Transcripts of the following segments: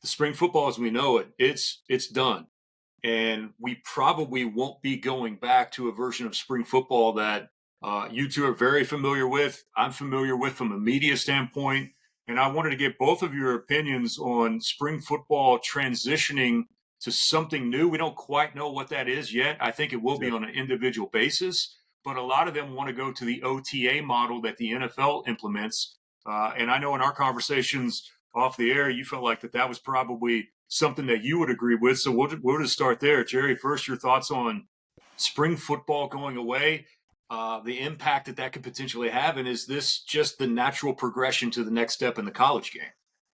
the spring football as we know it, it's done. And we probably won't be going back to a version of spring football that you two are very familiar with. I'm familiar with from a media standpoint. And I wanted to get both of your opinions on spring football transitioning to something new. We don't quite know what that is yet. I think it will be Sure. on an individual basis, but a lot of them want to go to the OTA model that the NFL implements. And I know in our conversations off the air, you felt like that was probably something that you would agree with. So we'll just start there. Jerry, first, your thoughts on spring football going away, the impact that could potentially have, and is this just the natural progression to the next step in the college game?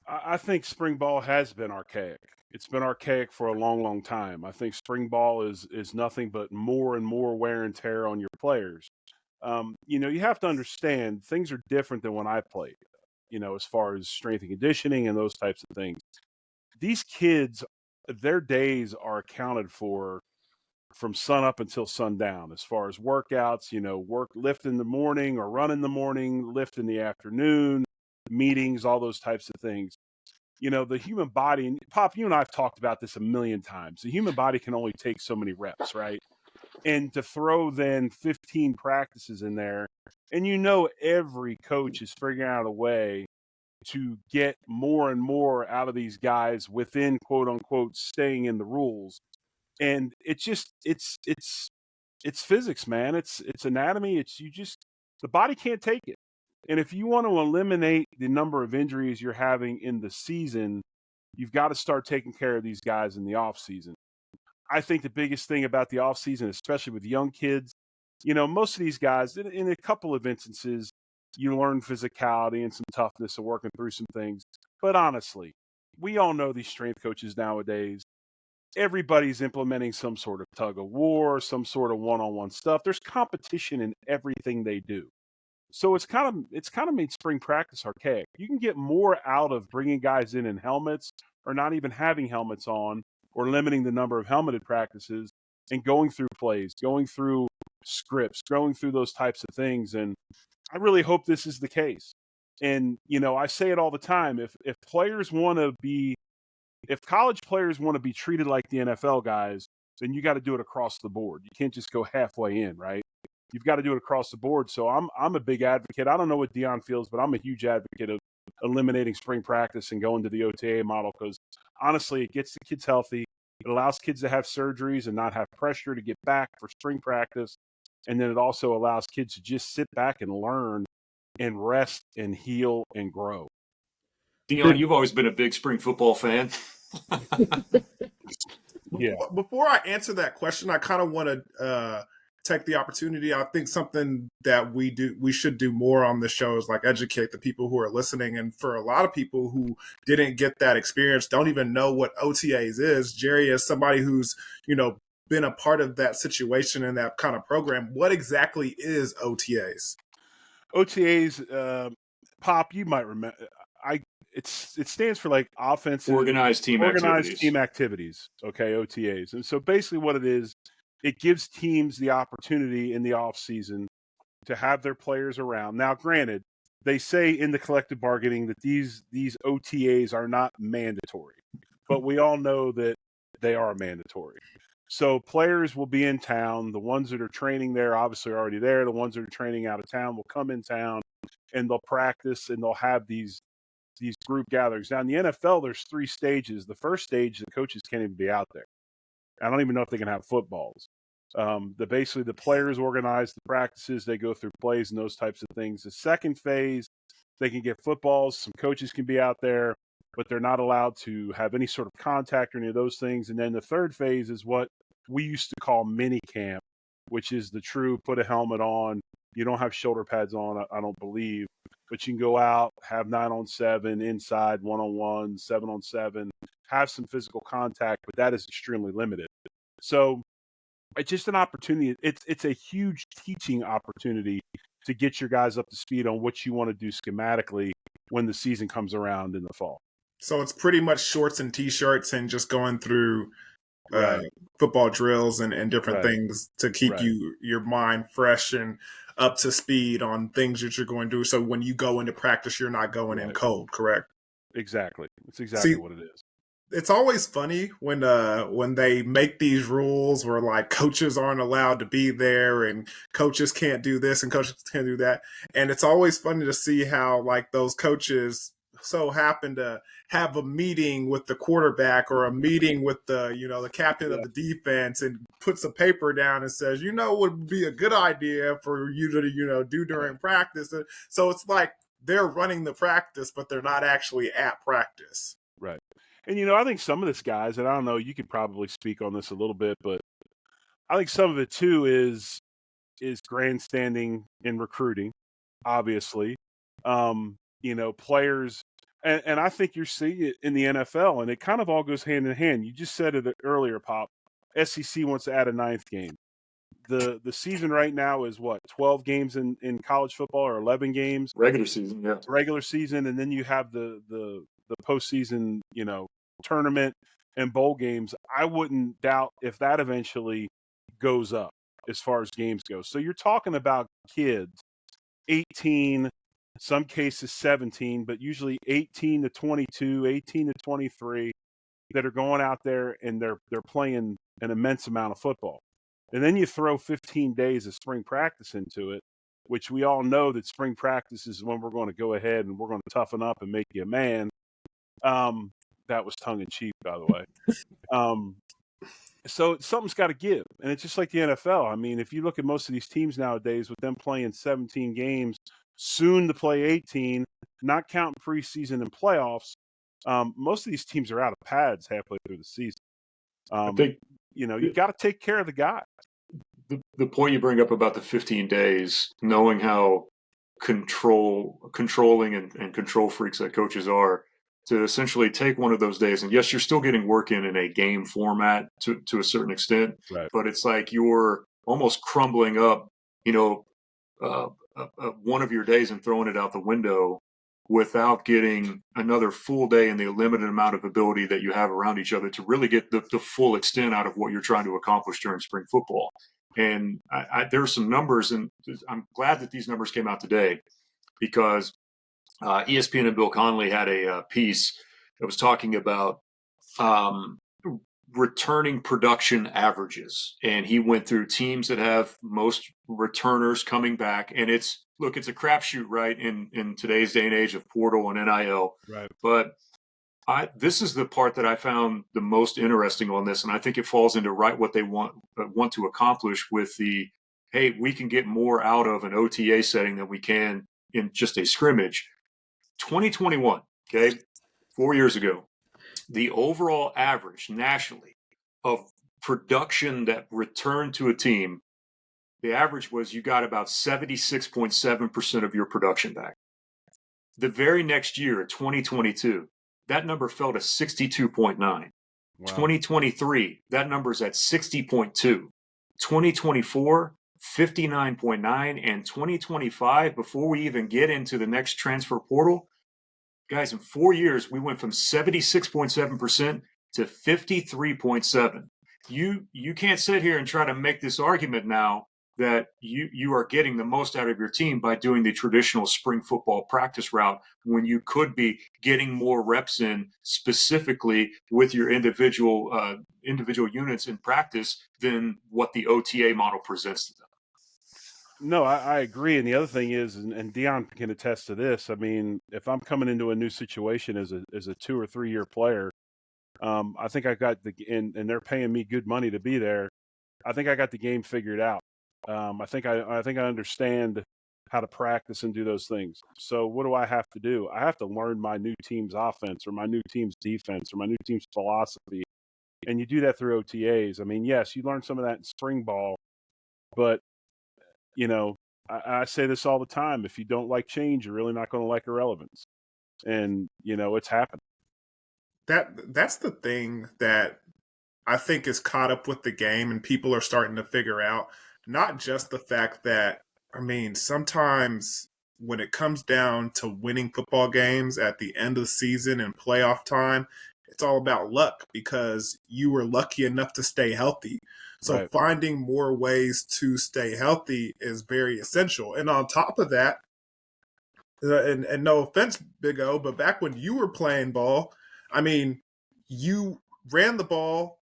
I think spring ball has been archaic. It's been archaic for a long, long time. I think spring ball is nothing but more and more wear and tear on your players. You have to understand things are different than when I played. As far as strength and conditioning and those types of things. These kids, their days are accounted for from sun up until sundown as far as workouts, lift in the morning or run in the morning, lift in the afternoon, meetings, all those types of things. The human body, and Pop, you and I have talked about this a million times. The human body can only take so many reps, right? And to throw then 15 practices in there, and every coach is figuring out a way to get more and more out of these guys within quote unquote staying in the rules. And it's physics, man. It's anatomy. The body can't take it. And if you want to eliminate the number of injuries you're having in the season, you've got to start taking care of these guys in the off season. I think the biggest thing about the off season, especially with young kids, most of these guys, in a couple of instances, you learn physicality and some toughness and working through some things. But honestly, we all know these strength coaches nowadays. Everybody's implementing some sort of tug of war, some sort of one-on-one stuff. There's competition in everything they do. So it's kind of made spring practice archaic. You can get more out of bringing guys in helmets or not even having helmets on or limiting the number of helmeted practices and going through plays, going through scripts, going through those types of things. And I really hope this is the case. And, I say it all the time. If college players want to be treated like the NFL guys, then you got to do it across the board. You can't just go halfway in, right? You've got to do it across the board. So I'm a big advocate. I don't know what Deion feels, but I'm a huge advocate of eliminating spring practice and going to the OTA model because honestly, it gets the kids healthy. It allows kids to have surgeries and not have pressure to get back for spring practice. And then it also allows kids to just sit back and learn and rest and heal and grow. Deion, you've always been a big spring football fan. Yeah. Before I answer that question, I kind of want to take the opportunity. I think something that we should do more on the show is like educate the people who are listening. And for a lot of people who didn't get that experience, don't even know what OTAs is. Jerry, as somebody who's, been a part of that situation and that kind of program, what exactly is OTAs? OTAs, Pop, you might remember. It stands for like offensive Organized team activities. Okay, OTAs. And so basically what it is, it gives teams the opportunity in the off season to have their players around. Now, granted, they say in the collective bargaining that these OTAs are not mandatory, but we all know that they are mandatory. So players will be in town. The ones that are training there obviously are already there. The ones that are training out of town will come in town and they'll practice and they'll have these group gatherings. Now in the NFL, there's 3 stages. The first stage, the coaches can't even be out there. I don't even know if they can have footballs. Basically the players organize the practices. They go through plays and those types of things. The second phase, they can get footballs. Some coaches can be out there, but they're not allowed to have any sort of contact or any of those things. And then the third phase is what we used to call mini camp, which is the true put a helmet on. You don't have shoulder pads on, I don't believe, but you can go out, have 9-on-7, inside, 1-on-1, 7-on-7, have some physical contact, but that is extremely limited. So it's just an opportunity. It's a huge teaching opportunity to get your guys up to speed on what you want to do schematically when the season comes around in the fall. So it's pretty much shorts and T-shirts and just going through football drills and different things to keep your mind fresh and up to speed on things that you're going to do. So when you go into practice, you're not going in cold, correct? Exactly. That's exactly what it is. it's always funny when they make these rules where like coaches aren't allowed to be there and coaches can't do this and coaches can't do that. And it's always funny to see how like those coaches so happen to have a meeting with the quarterback or a meeting with the captain of the defense and puts a paper down and says, what would be a good idea for you to, do during practice. So it's like they're running the practice, but they're not actually at practice. Right. And, I think some of this, guys, and I don't know, you could probably speak on this a little bit, but I think some of it too is grandstanding in recruiting, obviously. Players, and I think you're seeing it in the NFL, and it kind of all goes hand in hand. You just said it earlier, Pop. SEC wants to add a ninth game. The season right now is what, 12 games in college football, or 11 games? Regular season, yeah. Regular season, and then you have the postseason, tournament and bowl games. I wouldn't doubt if that eventually goes up as far as games go. So you're talking about kids, 18, some cases 17, but usually 18 to 22, 18 to 23, that are going out there and they're playing an immense amount of football. And then you throw 15 days of spring practice into it, which we all know that spring practice is when we're going to go ahead and we're going to toughen up and make you a man. That was tongue in cheek, by the way. So something's got to give. And it's just like the NFL. I mean, if you look at most of these teams nowadays, with them playing 17 games, soon to play 18, not counting preseason and playoffs, most of these teams are out of pads halfway through the season. I think you got to take care of the guy. The point you bring up about the 15 days, knowing how controlling and control freaks that coaches are, to essentially take one of those days, and yes, you're still getting work in a game format to a certain extent, right, but it's like you're almost crumbling up, one of your days and throwing it out the window without getting another full day and the limited amount of ability that you have around each other to really get the full extent out of what you're trying to accomplish during spring football. And there are some numbers, and I'm glad that these numbers came out today, because ESPN and Bill Connolly had a piece that was talking about returning production averages. And he went through teams that have most returners coming back. And it's a crapshoot, right, in today's day and age of portal and NIL. Right. But this is the part that I found the most interesting on this, and I think it falls into right what they want to accomplish with the, hey, we can get more out of an OTA setting than we can in just a scrimmage. 2021, okay, 4 years ago, the overall average nationally of production that returned to a team, the average was you got about 76.7% of your production back. The very next year, 2022, that number fell to 62.9. Wow. 2023, that number's at 60.2. 2024, 59.9. And 2025, before we even get into the next transfer portal, guys, in 4 years, we went from 76.7% to 53.7. You can't sit here and try to make this argument now that you are getting the most out of your team by doing the traditional spring football practice route, when you could be getting more reps in specifically with your individual units in practice than what the OTA model presents to them. No, I agree. And the other thing is, and Deion can attest to this, I mean, if I'm coming into a new situation as a 2 or 3 year player, I think I got and they're paying me good money to be there, I think I got the game figured out. I think I understand how to practice and do those things. So what do I have to do? I have to learn my new team's offense, or my new team's defense, or my new team's philosophy. And you do that through OTAs. I mean, yes, you learn some of that in spring ball, but I say this all the time: if you don't like change, you're really not going to like irrelevance. And it's happened. That's the thing that I think is caught up with the game, and people are starting to figure out. Not just the fact that, I mean, sometimes when it comes down to winning football games at the end of the season and playoff time, it's all about luck, because you were lucky enough to stay healthy. So Right. Finding more ways to stay healthy is very essential. And on top of that, and no offense, Big O, but back when you were playing ball, I mean, you ran the ball,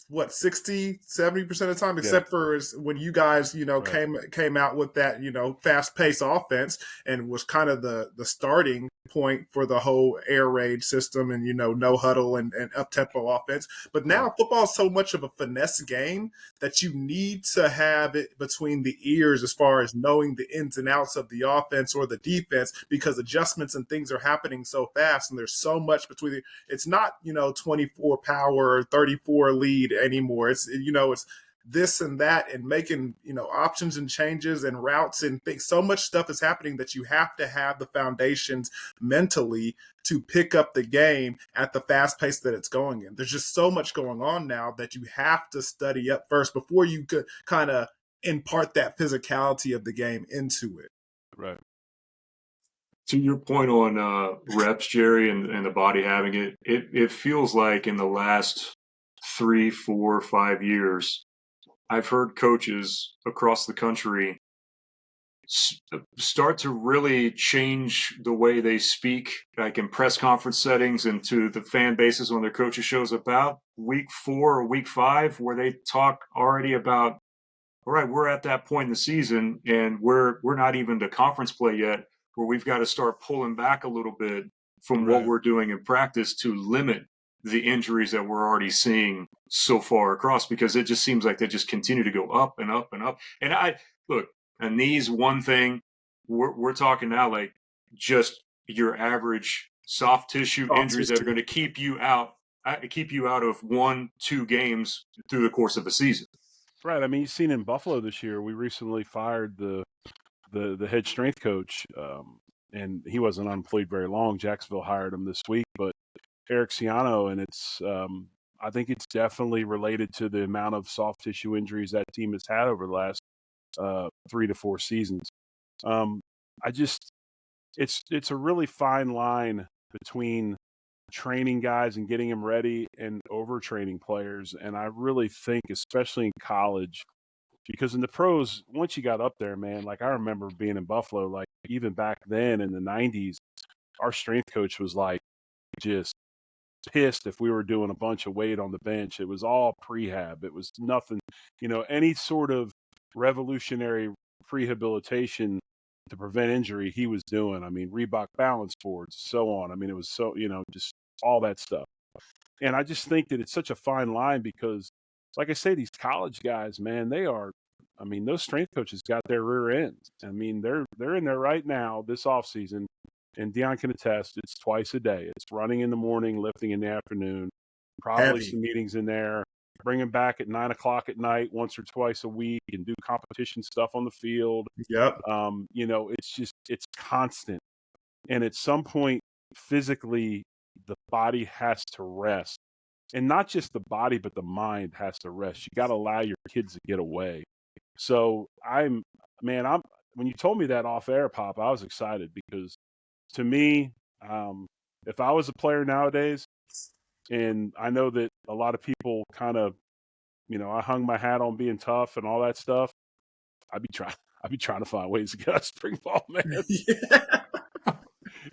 what, 60-70% of the time, Yeah, except for when you guys, right. came out with that, fast-paced offense, and was kind of the starting point for the whole air raid system, and no huddle and up-tempo offense. But Right. now football is so much of a finesse game that you need to have it between the ears as far as knowing the ins and outs of the offense or the defense, because adjustments and things are happening so fast, and there's so much between it's not 24 power or 34 lead anymore. It's this and that, and making options and changes and routes and things. So much stuff is happening that you have to have the foundations mentally to pick up the game at the fast pace that it's going in. There's just so much going on now that you have to study up first before you could kind of impart that physicality of the game into it. Right. To your point on reps, Jerry, and the body having it feels like in the last 3, 4, 5 years, I've heard coaches across the country start to really change the way they speak, like in press conference settings and to the fan bases when their coaches shows about week 4 or week 5, where they talk already about, all right, we're at that point in the season and we're not even to conference play yet, where we've got to start pulling back a little bit from what Right. we're doing in practice to limit the injuries that we're already seeing so far across, because it just seems like they just continue to go up and up and up. And I look, a knee's one thing. We're talking now like just your average soft tissue Soft injuries that are tissue. going to keep you out of 1-2 games through the course of a season. Right. I mean, you've seen in Buffalo this year, we recently fired the head strength coach, and he wasn't unemployed very long. Jacksonville hired him this week, but Eric Ciano, and I think it's definitely related to the amount of soft tissue injuries that team has had over the last 3 to 4 seasons. I just it's a really fine line between training guys and getting them ready and overtraining players, and I really think, especially in college, because in the pros, once you got up there, man, like I remember being in Buffalo, like even back then in the 90s, our strength coach was like just pissed if we were doing a bunch of weight on the bench. It was all prehab. It was nothing, any sort of revolutionary prehabilitation to prevent injury he was doing. I mean, Reebok balance boards, so on. I mean, it was so, just all that stuff. And I just think that it's such a fine line because, like I say, these college guys, man, I mean, those strength coaches got their rear ends. I mean, they're in there right now this offseason, and Deion can attest, it's twice a day. It's running in the morning, lifting in the afternoon, probably Heavy. some meetings in there, bring them back at 9 o'clock at night once or twice a week and do competition stuff on the field. Yep. It's constant. And at some point, physically, the body has to rest. And not just the body, but the mind has to rest. You got to allow your kids to get away. So when you told me that off air, Pop, I was excited because to me, if I was a player nowadays, and I know that a lot of people kind of, I hung my hat on being tough and all that stuff. I'd be trying to find ways to get out of spring ball, man. Yeah.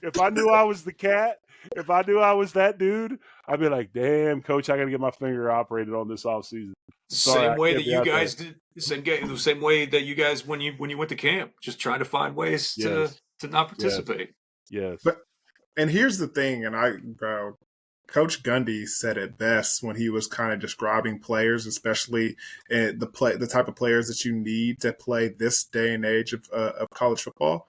If I knew I was the cat, if I knew I was that dude, I'd be like, damn, coach, I got to get my finger operated on this offseason. Sorry, Same I way can't that be you out there. guys did. The same way that you guys when you went to camp, just trying to find ways Yes, to not yes, participate. yes. And here's the thing, bro, Coach Gundy said it best when he was kind of describing players, especially the type of players that you need to play this day and age of college football.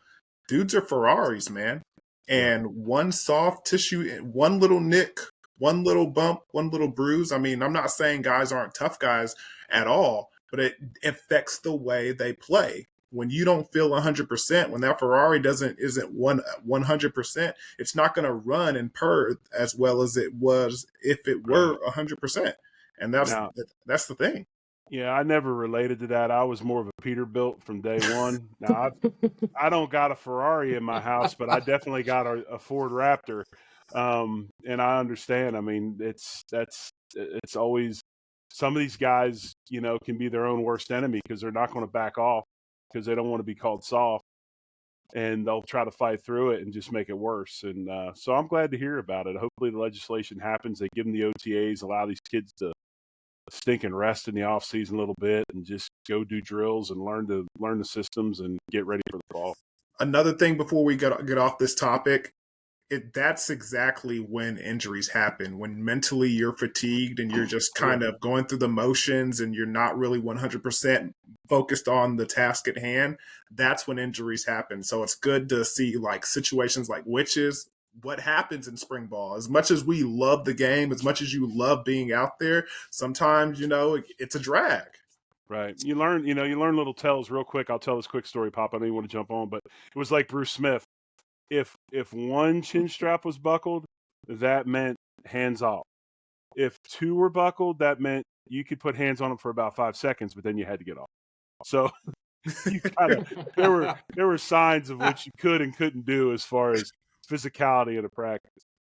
Dudes are Ferraris, man. Yeah. And one soft tissue, one little nick, one little bump, one little bruise. I mean, I'm not saying guys aren't tough guys at all, but it affects the way they play. When you don't feel 100%, when that Ferrari isn't 100%, it's not going to run and purr as well as it was if it were 100%. And that's Now, the thing. yeah, I never related to that. I was more of a Peterbilt from day one. Now, I don't got a Ferrari in my house, but I definitely got a Ford Raptor. And I understand. I mean, it's always some of these guys, can be their own worst enemy because they're not going to back off because they don't want to be called soft. and they'll try to fight through it and just make it worse. And so I'm glad to hear about it. Hopefully the legislation happens. They give them the OTAs, allow these kids to stink and rest in the off season a little bit and just go do drills and learn the systems and get ready for the fall. Another thing before we get off this topic, that's exactly when injuries happen, when mentally you're fatigued and you're just kind of going through the motions and you're not really 100% focused on the task at hand. That's when injuries happen. So it's good to see like situations like what happens in spring ball. As much as we love the game, as much as you love being out there, sometimes, it's a drag. Right. You learn little tells real quick. I'll tell this quick story, Pop. I know you want to jump on, but it was like Bruce Smith. If one chin strap was buckled, that meant hands off. If two were buckled, that meant you could put hands on them for about 5 seconds, but then you had to get off. So you there were signs of what you could and couldn't do as far as physicality in a practice.